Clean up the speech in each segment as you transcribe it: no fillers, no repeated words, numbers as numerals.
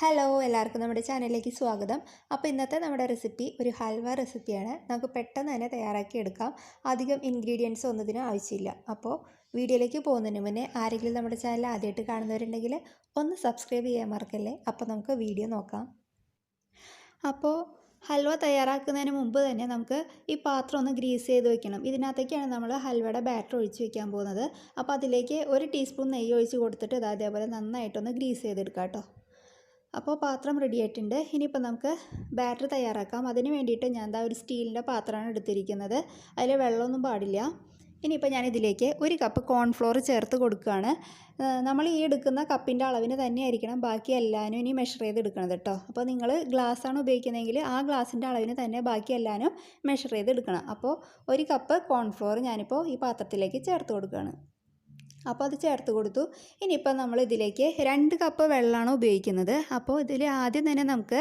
Hello എല്ലാവർക്കും നമ്മുടെ ചാനലിലേക്ക് സ്വാഗതം. അപ്പോൾ ഇന്നത്തെ നമ്മുടെ റെസിപ്പി ഒരു ഹൽവ റെസിപ്പിയാണ്. നമുക്ക് പെട്ടെന്ന് തന്നെ തയ്യാറാക്കി എടുക്കാം. അധികം ഇൻഗ്രീഡിയൻസ് ഒന്നും ഇതിന് ആവശ്യമില്ല. അപ്പോൾ വീഡിയോയിലേക്ക് പോകുന്നതിന് മുന്നേ ആരെങ്കിലും നമ്മുടെ ചാനൽ ആദ്യമായിട്ട് കാണുന്നവരുണ്ടെങ്കിൽ ഒന്ന് സബ്സ്ക്രൈബ് ചെയ്യാൻ മറക്കല്ലേ. അപ്പോൾ നമുക്ക് വീഡിയോ നോക്കാം. അപ്പോൾ ഹൽവ തയ്യാറാക്കുന്നതിന് മുമ്പ് തന്നെ നമുക്ക് ഈ പാത്രം ഒന്ന് ഗ്രീസ് ചെയ്ത് വെക്കണം. ഇതിനകത്തേക്കാണ് നമ്മൾ ഹൽവയുടെ ബാറ്റർ ഒഴിച്ച് വെക്കാൻ പോകുന്നത്. അപ്പോൾ അതിലേക്ക് 1 ടീസ്പൂൺ നെയ്യ് ഒഴിച്ച് കൊടുത്തിട്ട് അതേപോലെ നന്നായിട്ടൊന്ന് ഗ്രീസ് ചെയ്തെടുക്കാം കേട്ടോ. അപ്പോൾ പാത്രം റെഡി ആയിട്ടുണ്ട്. ഇനിയിപ്പോൾ നമുക്ക് ബാറ്റർ തയ്യാറാക്കാം. അതിന് വേണ്ടിയിട്ട് ഞാൻ ഒരു സ്റ്റീലിൻ്റെ പാത്രമാണ് എടുത്തിരിക്കുന്നത്. അതിൽ വെള്ളമൊന്നും പാടില്ല. ഇനിയിപ്പോൾ ഞാൻ ഇതിലേക്ക് 1 കപ്പ് കോൺഫ്ലോർ ചേർത്ത് കൊടുക്കുകയാണ്. നമ്മൾ ഈ എടുക്കുന്ന കപ്പിൻ്റെ അളവിന് തന്നെ ആയിരിക്കണം ബാക്കി എല്ലാനും ഇനി മെഷർ ചെയ്ത് എടുക്കണത് കേട്ടോ. അപ്പോൾ നിങ്ങൾ ഗ്ലാസ്സാണ് ഉപയോഗിക്കുന്നതെങ്കിൽ ആ ഗ്ലാസിൻ്റെ അളവിന് തന്നെ ബാക്കി എല്ലാനും മെഷർ ചെയ്ത് എടുക്കണം. അപ്പോൾ 1 കപ്പ് കോൺഫ്ലോർ ഞാനിപ്പോൾ ഈ പാത്രത്തിലേക്ക് ചേർത്ത് കൊടുക്കുകയാണ്. അപ്പോൾ അത് ചേർത്ത് കൊടുത്തു. ഇനിയിപ്പോൾ നമ്മൾ ഇതിലേക്ക് 2 കപ്പ് വെള്ളമാണ് ഉപയോഗിക്കുന്നത്. അപ്പോൾ ഇതിൽ ആദ്യം തന്നെ നമുക്ക്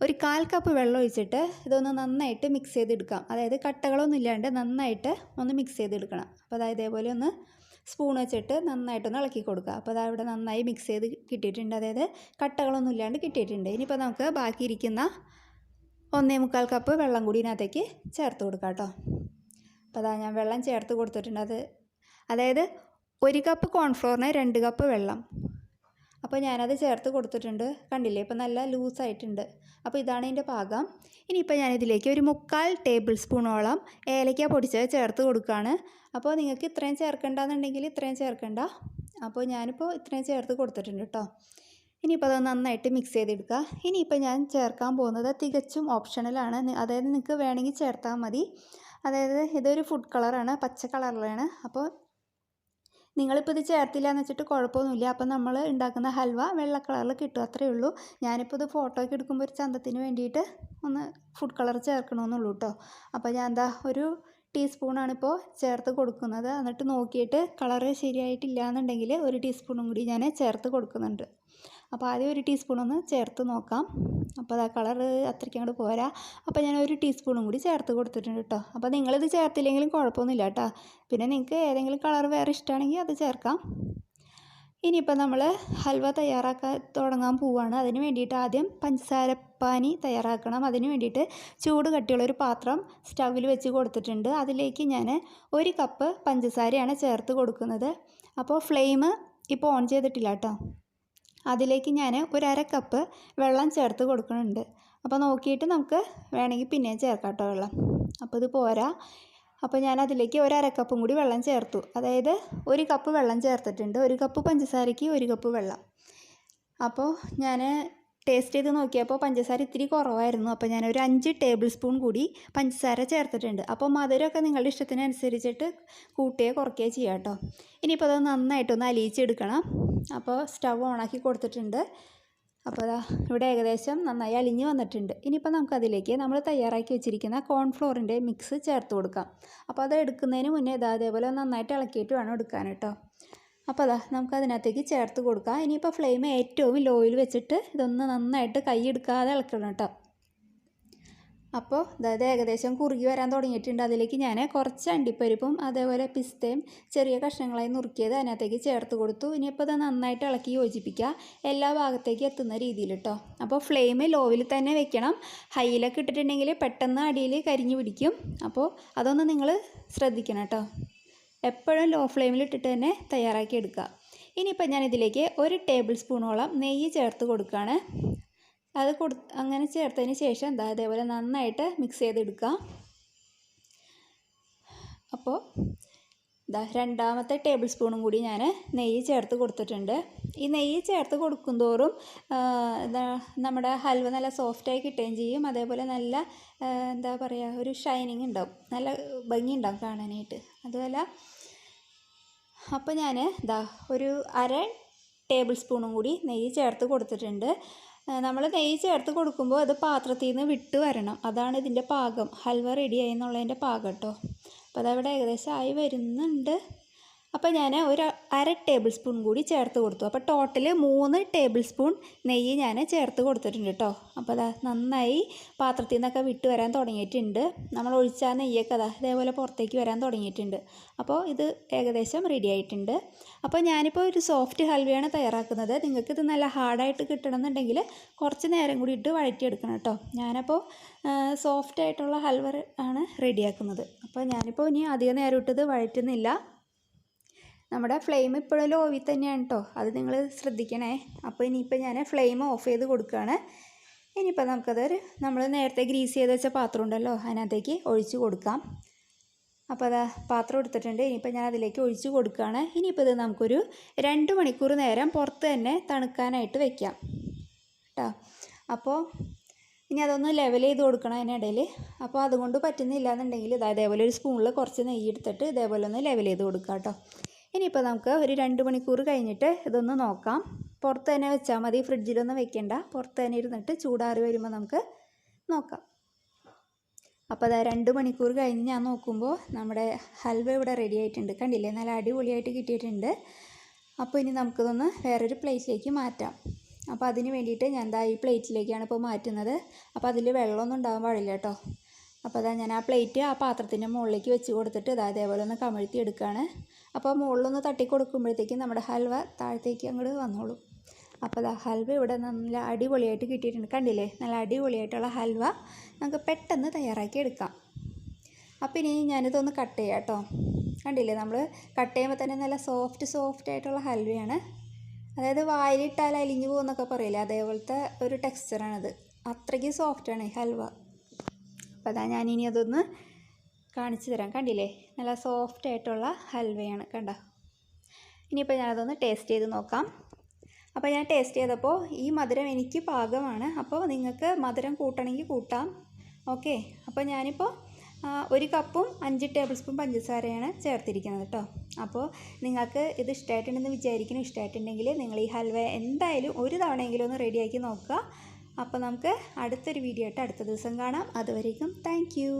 1/4 കപ്പ് വെള്ളം ഒഴിച്ചിട്ട് ഇതൊന്ന് നന്നായിട്ട് മിക്സ് ചെയ്തെടുക്കാം. അതായത് കട്ടകളൊന്നും ഇല്ലാണ്ട് നന്നായിട്ട് ഒന്ന് മിക്സ് ചെയ്തെടുക്കണം. അപ്പോൾ അതായത് ഇതേപോലെ ഒന്ന് സ്പൂൺ വെച്ചിട്ട് നന്നായിട്ടൊന്ന് ഇളക്കി കൊടുക്കുക. അപ്പോൾ അതാ ഇവിടെ നന്നായി മിക്സ് ചെയ്ത് കിട്ടിയിട്ടുണ്ട്. അതായത് കട്ടകളൊന്നും ഇല്ലാണ്ട് കിട്ടിയിട്ടുണ്ട്. ഇനിയിപ്പോൾ നമുക്ക് ബാക്കി ഇരിക്കുന്ന 1/4 കപ്പ് വെള്ളം കൂടി ഇതിനകത്തേക്ക് ചേർത്ത് കൊടുക്കാം കേട്ടോ. അപ്പോൾ അതാ ഞാൻ വെള്ളം ചേർത്ത് കൊടുത്തിട്ടുണ്ട്. അതായത് 1 കപ്പ് കോൺഫ്ലോറിന് 2 കപ്പ് വെള്ളം. അപ്പോൾ ഞാനത് ചേർത്ത് കൊടുത്തിട്ടുണ്ട്. കണ്ടില്ലേ, ഇപ്പോൾ നല്ല ലൂസായിട്ടുണ്ട്. അപ്പോൾ ഇതാണ് ഇതിൻ്റെ പാകം. ഇനിയിപ്പോൾ ഞാനിതിലേക്ക് 1/4 ടേബിൾ സ്പൂണോളം ഏലക്ക പൊടിച്ചത് ചേർത്ത് കൊടുക്കുകയാണ്. അപ്പോൾ നിങ്ങൾക്ക് ഇത്രയും ചേർക്കേണ്ടെന്നുണ്ടെങ്കിൽ ഇത്രയും ചേർക്കേണ്ട. അപ്പോൾ ഞാനിപ്പോൾ ഇത്രയും ചേർത്ത് കൊടുത്തിട്ടുണ്ട് കേട്ടോ. ഇനിയിപ്പോൾ അത് നന്നായിട്ട് മിക്സ് ചെയ്തെടുക്കുക. ഇനിയിപ്പോൾ ഞാൻ ചേർക്കാൻ പോകുന്നത് തികച്ചും ഓപ്ഷണലാണ്. അതായത് നിങ്ങൾക്ക് വേണമെങ്കിൽ ചേർത്താൽ മതി. അതായത് ഇതൊരു ഫുഡ് കളറാണ്, പച്ച കളറിലാണ്. അപ്പോൾ നിങ്ങളിപ്പോൾ ഇത് ചേർത്തില്ല എന്ന് വെച്ചിട്ട് കുഴപ്പമൊന്നുമില്ല. അപ്പം നമ്മൾ ഉണ്ടാക്കുന്ന ഹൽവ വെള്ള കളറിൽ കിട്ടും, അത്രയേ ഉള്ളൂ. ഞാനിപ്പോൾ ഇത് ഫോട്ടോയ്ക്ക് എടുക്കുമ്പോൾ ഒരു ചന്തത്തിന് വേണ്ടിയിട്ട് ഒന്ന് ഫുഡ് കളർ ചേർക്കണമെന്നുള്ളൂ കേട്ടോ. അപ്പോൾ ഞാൻ ഒരു ടീസ്പൂണാണിപ്പോൾ ചേർത്ത് കൊടുക്കുന്നത്. എന്നിട്ട് നോക്കിയിട്ട് കളറ് ശരിയായിട്ടില്ല എന്നുണ്ടെങ്കിൽ 1 ടീസ്പൂണും കൂടി ഞാൻ ചേർത്ത് കൊടുക്കുന്നുണ്ട്. അപ്പോൾ ആദ്യം 1 ടീസ്പൂണൊന്ന് ചേർത്ത് നോക്കാം. അപ്പോൾ ആ കളറ് അത്രയ്ക്ക് അങ്ങോട്ട് പോരാ. അപ്പോൾ ഞാൻ 1 ടീസ്പൂണും കൂടി ചേർത്ത് കൊടുത്തിട്ടുണ്ട് കേട്ടോ. അപ്പോൾ നിങ്ങളിത് ചേർത്തില്ലെങ്കിലും കുഴപ്പമൊന്നുമില്ല കേട്ടോ. പിന്നെ നിങ്ങൾക്ക് ഏതെങ്കിലും കളർ വേറെ ഇഷ്ടമാണെങ്കിൽ അത് ചേർക്കാം. ഇനിയിപ്പോൾ നമ്മൾ ഹൽവ തയ്യാറാക്കാൻ തുടങ്ങാൻ പോവുകയാണ്. അതിന് വേണ്ടിയിട്ട് ആദ്യം പഞ്ചസാരപ്പാനി തയ്യാറാക്കണം. അതിന് വേണ്ടിയിട്ട് ചൂട് കട്ടിയുള്ളൊരു പാത്രം സ്റ്റൗവിൽ വെച്ച് കൊടുത്തിട്ടുണ്ട്. അതിലേക്ക് ഞാൻ 1 കപ്പ് പഞ്ചസാരയാണ് ചേർത്ത് കൊടുക്കുന്നത്. അപ്പോൾ ഫ്ലെയിം ഇപ്പോൾ ഓൺ ചെയ്തിട്ടില്ല കേട്ടോ. അതിലേക്ക് ഞാൻ 1/2 കപ്പ് വെള്ളം ചേർത്ത് കൊടുക്കുന്നുണ്ട്. അപ്പോൾ നോക്കിയിട്ട് നമുക്ക് വേണമെങ്കിൽ പിന്നെയും ചേർക്കാം കേട്ടോ വെള്ളം. അപ്പോൾ ഇത് പോരാ. അപ്പോൾ ഞാൻ അതിലേക്ക് 1/2 കപ്പും കൂടി വെള്ളം ചേർത്തു. അതായത് 1 കപ്പ് വെള്ളം ചേർത്തിട്ടുണ്ട്. 1 കപ്പ് പഞ്ചസാരയ്ക്ക് 1 കപ്പ് വെള്ളം. അപ്പോൾ ഞാൻ ടേസ്റ്റ് ചെയ്ത് നോക്കിയപ്പോൾ പഞ്ചസാര ഇത്തിരി കുറവായിരുന്നു. അപ്പോൾ ഞാനൊരു 5 ടേബിൾ സ്പൂൺ കൂടി പഞ്ചസാര ചേർത്തിട്ടുണ്ട്. അപ്പോൾ മധുരമൊക്കെ നിങ്ങളുടെ ഇഷ്ടത്തിനനുസരിച്ചിട്ട് കൂട്ടുകയോ കുറയ്ക്കുകയോ ചെയ്യാം കേട്ടോ. ഇനിയിപ്പോൾ അത് നന്നായിട്ടൊന്ന് അലിയിച്ചെടുക്കണം. അപ്പോൾ സ്റ്റവ് ഓണാക്കി കൊടുത്തിട്ടുണ്ട്. അപ്പോൾ ഇവിടെ ഏകദേശം നന്നായി അലിഞ്ഞ് വന്നിട്ടുണ്ട്. ഇനിയിപ്പോൾ നമുക്കതിലേക്ക് നമ്മൾ തയ്യാറാക്കി വെച്ചിരിക്കുന്ന കോൺഫ്ലോറിൻ്റെ മിക്സ് ചേർത്ത് കൊടുക്കാം. അപ്പോൾ അത് എടുക്കുന്നതിന് മുന്നേ അതേപോലെ നന്നായിട്ട് ഇളക്കിയിട്ട് വേണം എടുക്കാൻ കേട്ടോ. അപ്പോൾ നമുക്കതിനകത്തേക്ക് ചേർത്ത് കൊടുക്കാം. ഇനിയിപ്പോൾ ഫ്ലെയിം ഏറ്റവും ലോയിൽ വെച്ചിട്ട് ഇതൊന്ന് നന്നായിട്ട് കൈ എടുക്കാതെ ഇളക്കണം കേട്ടോ. അപ്പോൾ അതായത് ഏകദേശം കുറുകി വരാൻ തുടങ്ങിയിട്ടുണ്ട്. അതിലേക്ക് ഞാൻ കുറച്ച് അണ്ടിപ്പരിപ്പും അതേപോലെ പിസ്തയും ചെറിയ കഷ്ണങ്ങളായി നുറുക്കിയത് അതിനകത്തേക്ക് ചേർത്ത് കൊടുത്തു. ഇനിയിപ്പോൾ ഇത് നന്നായിട്ട് ഇളക്കി യോജിപ്പിക്കുക, എല്ലാ ഭാഗത്തേക്ക് എത്തുന്ന രീതിയിൽ കേട്ടോ. അപ്പോൾ ഫ്ലെയിം ലോയിൽ തന്നെ വെക്കണം. ഹൈയിലൊക്കെ ഇട്ടിട്ടുണ്ടെങ്കിൽ പെട്ടെന്ന് അടിയിൽ കരിഞ്ഞു പിടിക്കും. അപ്പോൾ അതൊന്ന് നിങ്ങൾ ശ്രദ്ധിക്കണം കേട്ടോ. എപ്പോഴും ലോ ഫ്ലെയിമിൽ ഇട്ടിട്ട് തന്നെ തയ്യാറാക്കി എടുക്കുക. ഇനിയിപ്പോൾ ഞാൻ ഇതിലേക്ക് 1 ടേബിൾ സ്പൂണോളം നെയ്യ് ചേർത്ത് കൊടുക്കുകയാണ്. അത് അങ്ങനെ ചേർത്തതിന് ശേഷം അതേപോലെ നന്നായിട്ട് മിക്സ് ചെയ്തെടുക്കുക. അപ്പോൾ രണ്ടാമത്തെ ടേബിൾ സ്പൂണും കൂടി ഞാൻ നെയ്യ് ചേർത്ത് കൊടുത്തിട്ടുണ്ട്. ഈ നെയ്യ് ചേർത്ത് കൊടുക്കുന്തോറും നമ്മുടെ ഹൽവ നല്ല സോഫ്റ്റായി കിട്ടുകയും ചെയ്യും. അതേപോലെ നല്ല എന്താ പറയുക, ഒരു ഷൈനിങ് ഉണ്ടാവും, നല്ല ഭംഗി ഉണ്ടാവും കാണാനായിട്ട്. അതുപോലെ അപ്പോൾ ഞാൻ ഒരു 1/2 ടേബിൾ സ്പൂണും കൂടി നെയ്യ് ചേർത്ത് കൊടുത്തിട്ടുണ്ട്. നമ്മൾ നെയ്യ് ചേർത്ത് കൊടുക്കുമ്പോൾ അത് പാത്രത്തിൽ നിന്ന് വിട്ട് വരണം. അതാണ് ഇതിൻ്റെ പാകം. ഹൽവ റെഡിയായി എന്നുള്ളതിൻ്റെ പാകം കേട്ടോ. അപ്പോൾ അതവിടെ ഏകദേശം ആയി വരുന്നുണ്ട്. അപ്പോൾ ഞാൻ ഒരു 1/2 ടേബിൾ സ്പൂൺ കൂടി ചേർത്ത് കൊടുത്തു. അപ്പോൾ ടോട്ടൽ 3 ടേബിൾ സ്പൂൺ നെയ്യ് ഞാൻ ചേർത്ത് കൊടുത്തിട്ടുണ്ട് കേട്ടോ. അപ്പോൾ അതാ നന്നായി പാത്രത്തിൽ നിന്നൊക്കെ വിട്ട് വരാൻ തുടങ്ങിയിട്ടുണ്ട്. നമ്മൾ ഒഴിച്ച നെയ്യൊക്കെ അതാ ഇതേപോലെ പുറത്തേക്ക് വരാൻ തുടങ്ങിയിട്ടുണ്ട്. അപ്പോൾ ഇത് ഏകദേശം റെഡി ആയിട്ടുണ്ട്. അപ്പോൾ ഞാനിപ്പോൾ ഒരു സോഫ്റ്റ് ഹൽവയാണ് തയ്യാറാക്കുന്നത്. നിങ്ങൾക്കിത് നല്ല ഹാർഡായിട്ട് കിട്ടണമെന്നുണ്ടെങ്കിൽ കുറച്ച് നേരം കൂടി ഇട്ട് വഴറ്റിയെടുക്കണം കേട്ടോ. ഞാനപ്പോൾ സോഫ്റ്റായിട്ടുള്ള ഹൽവ ആണ് റെഡിയാക്കുന്നത്. അപ്പോൾ ഞാനിപ്പോൾ ഇനി അധികം നേരം ഇട്ടത് വഴറ്റുന്നില്ല. നമ്മുടെ ഫ്ലെയിം ഇപ്പോഴും ലോവിൽ തന്നെയാണ് കേട്ടോ, അത് നിങ്ങൾ ശ്രദ്ധിക്കണേ. അപ്പോൾ ഇനിയിപ്പോൾ ഞാൻ ഫ്ലെയിം ഓഫ് ചെയ്ത് കൊടുക്കുകയാണ്. ഇനിയിപ്പോൾ നമ്മൾ നേരത്തെ ഗ്രീസ് ചെയ്ത് വെച്ച പാത്രം ഉണ്ടല്ലോ, അതിനകത്തേക്ക് ഒഴിച്ച് കൊടുക്കാം. അപ്പോൾ അതാ പാത്രം എടുത്തിട്ടുണ്ട്. ഇനിയിപ്പോൾ ഞാൻ അതിലേക്ക് ഒഴിച്ച് കൊടുക്കുകയാണ്. ഇനിയിപ്പോൾ ഇത് നമുക്കൊരു 2 മണിക്കൂർ നേരം പുറത്ത് തന്നെ തണുക്കാനായിട്ട് വെക്കാം കേട്ടോ. അപ്പോൾ ഇനി അതൊന്ന് ലെവൽ ചെയ്ത് കൊടുക്കണം അതിനിടയിൽ. അപ്പോൾ അതുകൊണ്ട് പറ്റുന്നില്ല എന്നുണ്ടെങ്കിൽ ഇതേപോലെ ഒരു സ്പൂണിൽ കുറച്ച് നെയ്യ് എടുത്തിട്ട് ഇതേപോലെ ഒന്ന് ലെവൽ ചെയ്ത് കൊടുക്കാം കേട്ടോ. ഇനിയിപ്പോൾ നമുക്ക് ഒരു 2 മണിക്കൂർ കഴിഞ്ഞിട്ട് ഇതൊന്ന് നോക്കാം. പുറത്ത് തന്നെ വെച്ചാൽ മതി, ഫ്രിഡ്ജിലൊന്നും വെക്കേണ്ട. പുറത്ത് തന്നെ ഇരുന്നിട്ട് ചൂടാറി വരുമ്പോൾ നമുക്ക് നോക്കാം. അപ്പോൾ അതാ 2 മണിക്കൂർ കഴിഞ്ഞ് ഞാൻ നോക്കുമ്പോൾ നമ്മുടെ ഹൽവ ഇവിടെ റെഡി ആയിട്ടുണ്ട്. കണ്ടില്ലേ, നല്ല അടിപൊളിയായിട്ട് കിട്ടിയിട്ടുണ്ട്. അപ്പോൾ ഇനി നമുക്കിതൊന്ന് വേറൊരു പ്ലേറ്റിലേക്ക് മാറ്റാം. അപ്പോൾ അതിന് വേണ്ടിയിട്ട് ഞാൻ ഈ പ്ലേറ്റിലേക്കാണ് ഇപ്പോൾ മാറ്റുന്നത്. അപ്പോൾ അതിൽ വെള്ളമൊന്നും ഉണ്ടാകാൻ പാടില്ല കേട്ടോ. അപ്പോൾ അതാ ഞാൻ ആ പ്ലേറ്റ് ആ പാത്രത്തിൻ്റെ മുകളിലേക്ക് വെച്ച് കൊടുത്തിട്ട് അതേപോലെ ഒന്ന് കമഴ്ത്തി എടുക്കുകയാണ്. അപ്പോൾ മുകളിലൊന്ന് തട്ടി കൊടുക്കുമ്പോഴത്തേക്കും നമ്മുടെ ഹൽവ താഴത്തേക്ക് അങ്ങോട്ട് വന്നോളും. അപ്പോൾ ഹൽവ ഇവിടെ നല്ല അടിപൊളിയായിട്ട് കിട്ടിയിട്ടുണ്ട്. കണ്ടില്ലേ, നല്ല അടിപൊളിയായിട്ടുള്ള ഹൽവ നമുക്ക് പെട്ടെന്ന് തയ്യാറാക്കി എടുക്കാം. അപ്പോൾ ഇനി ഞാനിതൊന്ന് കട്ട് ചെയ്യാം കേട്ടോ. കണ്ടില്ലേ, നമ്മൾ കട്ട് ചെയ്യുമ്പോൾ തന്നെ നല്ല സോഫ്റ്റ് ആയിട്ടുള്ള ഹൽവയാണ്. അതായത് വായിലിട്ടാൽ അലിഞ്ഞു പോകുമെന്നൊക്കെ പറയില്ലേ, അതേപോലത്തെ ഒരു ടെക്സ്ചറാണിത്. അത്രയ്ക്ക് സോഫ്റ്റാണ് ഈ ഹൽവ. അപ്പോൾ അതാ ഞാനിനി അതൊന്ന് കാണിച്ചു തരാം. കണ്ടില്ലേ, നല്ല സോഫ്റ്റായിട്ടുള്ള ഹൽവയാണ് കണ്ടോ. ഇനിയിപ്പോൾ ഞാനതൊന്ന് ടേസ്റ്റ് ചെയ്ത് നോക്കാം. അപ്പോൾ ഞാൻ ടേസ്റ്റ് ചെയ്തപ്പോൾ ഈ മധുരം എനിക്ക് പാകമാണ്. അപ്പോൾ നിങ്ങൾക്ക് മധുരം കൂട്ടണമെങ്കിൽ കൂട്ടാം. ഓക്കെ, അപ്പോൾ ഞാനിപ്പോൾ 1 കപ്പും 5 ടേബിൾ സ്പൂൺ പഞ്ചസാരയാണ് ചേർത്തിരിക്കുന്നത് കേട്ടോ. അപ്പോൾ നിങ്ങൾക്ക് ഇത് ഇഷ്ടമായിട്ടുണ്ടെന്ന് വിചാരിക്കണം. ഇഷ്ടമായിട്ടുണ്ടെങ്കിൽ നിങ്ങൾ ഈ ഹൽവ എന്തായാലും ഒരു തവണയെങ്കിലും ഒന്ന് റെഡിയാക്കി നോക്കുക. അപ്പോൾ നമുക്ക് അടുത്തൊരു വീഡിയോ ആയിട്ട് അടുത്ത ദിവസം കാണാം. അതുവരേക്കും താങ്ക് യു.